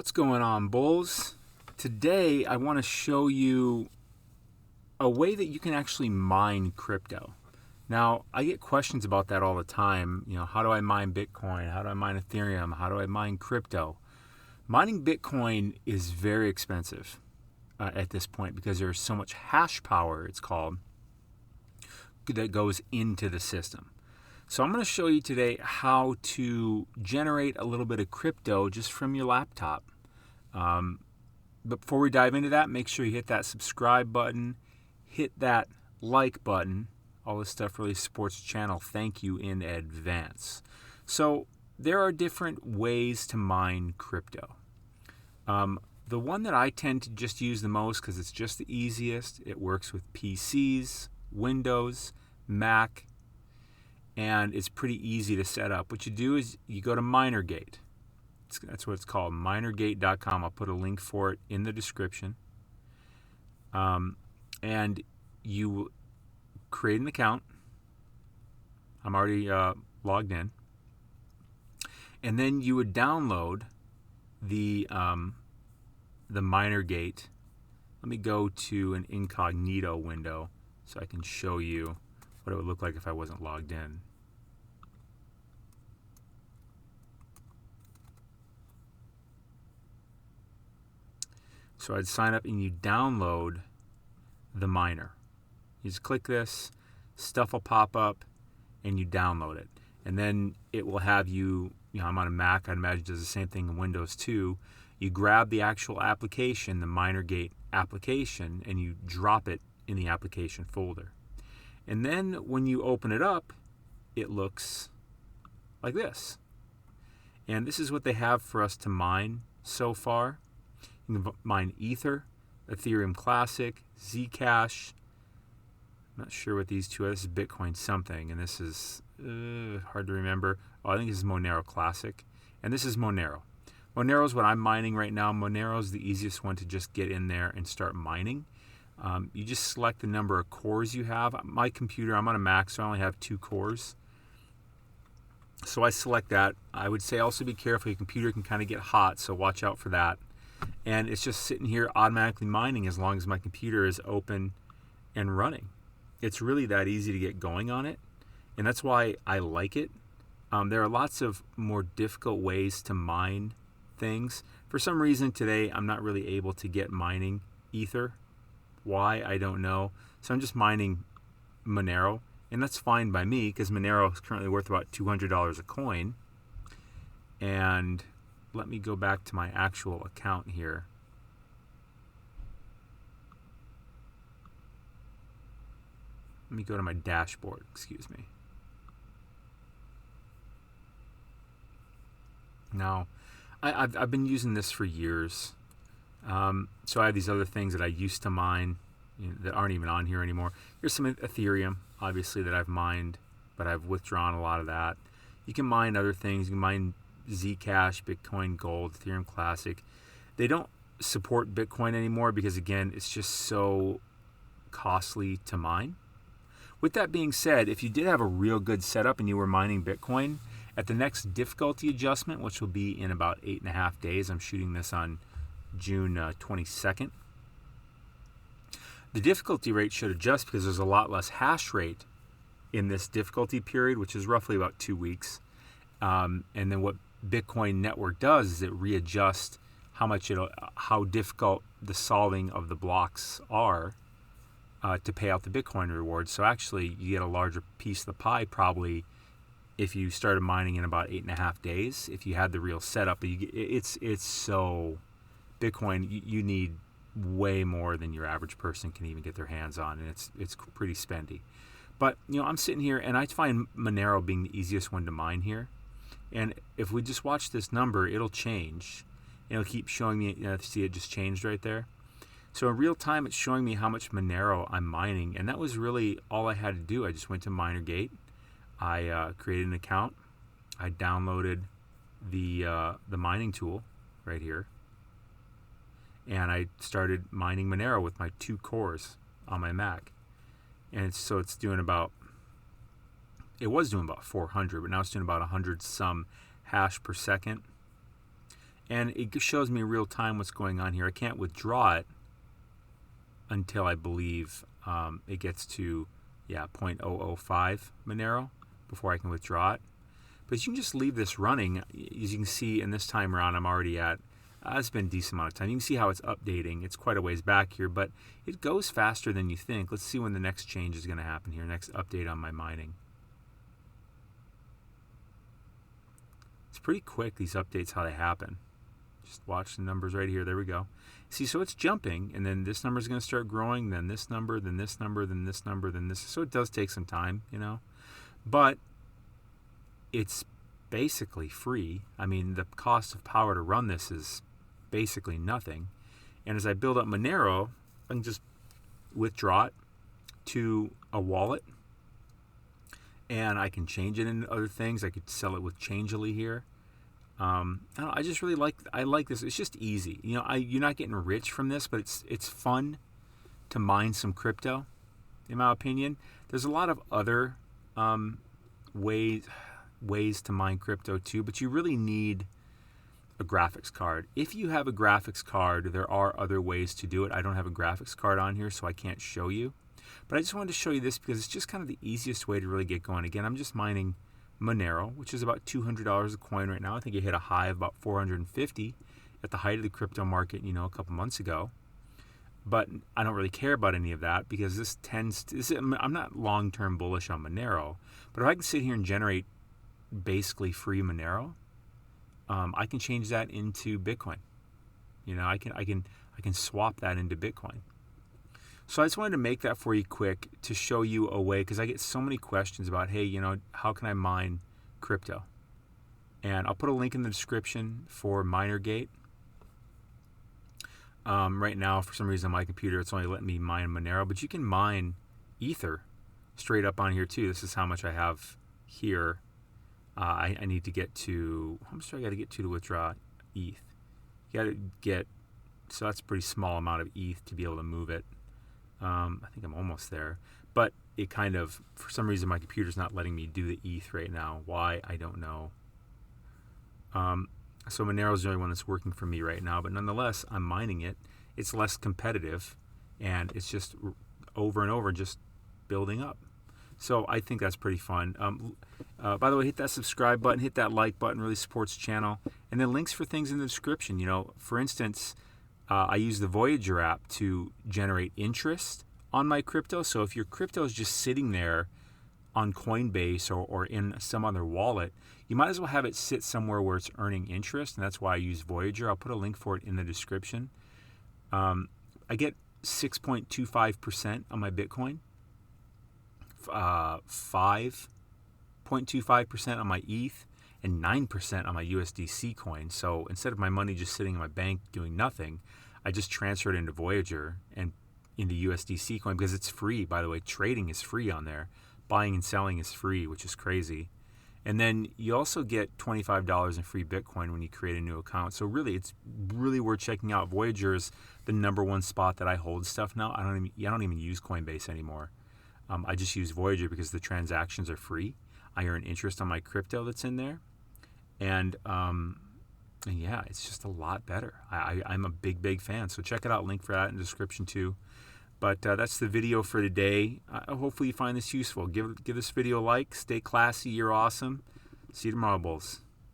What's going on, bulls? Today I want to show you a way that you can actually mine crypto. Now, I get questions about that all the time. How do I mine Bitcoin? How do I mine Ethereum? How do I mine crypto? Mining Bitcoin is very expensive at this point because there's so much hash power, it's called, that goes into the system. So I'm going to show you today how to generate a little bit of crypto just from your laptop. But before we dive into that, make sure you hit that subscribe button, hit that like button. All this stuff really supports the channel. Thank you in advance. So there are different ways to mine crypto. The one that I tend to just use the most because it's just the easiest, it works with PCs, Windows, Mac, and it's pretty easy to set up. What you do is you go to MinerGate. That's what it's called, minergate.com. I'll put a link for it in the description. And you create an account. I'm already logged in. And then you would download the MinerGate. Let me go to an incognito window so I can show you what it would look like if I wasn't logged in. So I'd sign up and you download the miner. You just click this, stuff will pop up, and you download it. And then it will have you, I'm on a Mac, I'd imagine it does the same thing in Windows too. You grab the actual application, the MinerGate application, and you drop it in the application folder. And then when you open it up, it looks like this. And this is what they have for us to mine so far. You can mine Ether, Ethereum Classic, Zcash. I'm not sure what these two are. This is Bitcoin something, and this is hard to remember. I think this is Monero Classic, and this is Monero. Monero is what I'm mining right now. Monero is the easiest one to just get in there and start mining. You just select the number of cores you have. My computer, I'm on a Mac, so I only have 2 cores. So I select that. I would say also be careful. Your computer can kind of get hot, so watch out for that. And it's just sitting here automatically mining as long as my computer is open and running. It's really that easy to get going on it, and that's why I like it. There are lots of more difficult ways to mine things. For some reason today, I'm not really able to get mining Ether. Why, I don't know. So I'm just mining Monero, and that's fine by me because Monero is currently worth about $200 a coin. And let me go back to my actual account here. Let me go to my dashboard, excuse me. Now, I've been using this for years. So I have these other things that I used to mine that aren't even on here anymore. Here's some Ethereum, obviously, that I've mined, but I've withdrawn a lot of that. You can mine other things. You can mine Zcash, Bitcoin Gold, Ethereum Classic. They don't support Bitcoin anymore because, again, it's just so costly to mine. With that being said, if you did have a real good setup and you were mining Bitcoin, at the next difficulty adjustment, which will be in about 8.5 days, I'm shooting this on June 22nd, the difficulty rate should adjust because there's a lot less hash rate in this difficulty period, which is roughly about 2 weeks. And then what Bitcoin Network does is it readjusts how difficult the solving of the blocks are to pay out the Bitcoin rewards. So actually, you get a larger piece of the pie probably if you started mining in about 8.5 days. If you had the real setup, it's so Bitcoin. You need way more than your average person can even get their hands on, and it's pretty spendy. But I'm sitting here and I find Monero being the easiest one to mine here. And if we just watch this number, it'll change. It'll keep showing me. See, it just changed right there. So in real time, it's showing me how much Monero I'm mining, and that was really all I had to do. I just went to MinerGate. I created an account. I downloaded the mining tool right here, and I started mining Monero with my 2 cores on my Mac. And it was doing about 400, but now it's doing about 100 some hash per second. and it shows me real time what's going on here. I can't withdraw it until I believe it gets to 0.005 Monero before I can withdraw it. But you can just leave this running. As you can see, in this time around, I'm already at, it's been a decent amount of time. You can see how it's updating. It's quite a ways back here, but it goes faster than you think. Let's see when the next change is going to happen here, next update on my mining. It's pretty quick, these updates, how they happen. Just watch the numbers right here. There we go. See, so it's jumping, and then this number is going to start growing, then this number, then this number, then this number, then this. So it does take some time, you know. But it's basically free. I mean, the cost of power to run this is basically nothing. And as I build up Monero, I can just withdraw it to a wallet, and I can change it into other things. I could sell it with Changelly here. I just really like this. It's just easy. You know, you're not getting rich from this, but it's fun to mine some crypto, in my opinion. There's a lot of other ways to mine crypto too, but you really need a graphics card. If you have a graphics card, there are other ways to do it. I don't have a graphics card on here, so I can't show you. But I just wanted to show you this because it's just kind of the easiest way to really get going. Again, I'm just mining Monero, which is about $200 a coin right now. I think it hit a high of about 450 at the height of the crypto market, you know, a couple months ago. But I don't really care about any of that because this tends to, I'm not long-term bullish on Monero, but if I can sit here and generate basically free Monero, I can change that into Bitcoin. You know, I can swap that into Bitcoin. So I just wanted to make that for you quick to show you a way, because I get so many questions about, hey, you know, how can I mine crypto? And I'll put a link in the description for MinerGate. Right now, for some reason on my computer, it's only letting me mine Monero, but you can mine Ether straight up on here too. This is how much I have here. I need to get to, how much do I got to get to withdraw ETH? You got to get, so that's a pretty small amount of ETH to be able to move it. I think I'm almost there, but it kind of, for some reason, my computer's not letting me do the ETH right now. Why? I don't know. So Monero's the only one that's working for me right now, but nonetheless, I'm mining it. It's less competitive, and it's just over and over, just building up. So I think that's pretty fun. By the way, hit that subscribe button, hit that like button, really supports the channel. And then links for things in the description. You know, for instance, I use the Voyager app to generate interest on my crypto. So if your crypto is just sitting there on Coinbase or in some other wallet, you might as well have it sit somewhere where it's earning interest, and that's why I use Voyager. I'll put a link for it in the description. I get 6.25% on my Bitcoin, 5.25% on my ETH, and 9% on my USDC coin. So instead of my money just sitting in my bank doing nothing, I just transfer it into Voyager and into USDC coin, because it's free, by the way. Trading is free on there. Buying and selling is free, which is crazy. And then you also get $25 in free Bitcoin when you create a new account. So really, it's really worth checking out. Voyager is the #1 spot that I hold stuff now. I don't even use Coinbase anymore. I just use Voyager because the transactions are free. I earn interest on my crypto that's in there. And yeah, it's just a lot better. I'm a big fan. So check it out. Link for that in the description too. But that's the video for today. Hopefully you find this useful. Give this video a like. Stay classy. You're awesome. See you tomorrow, Bulls.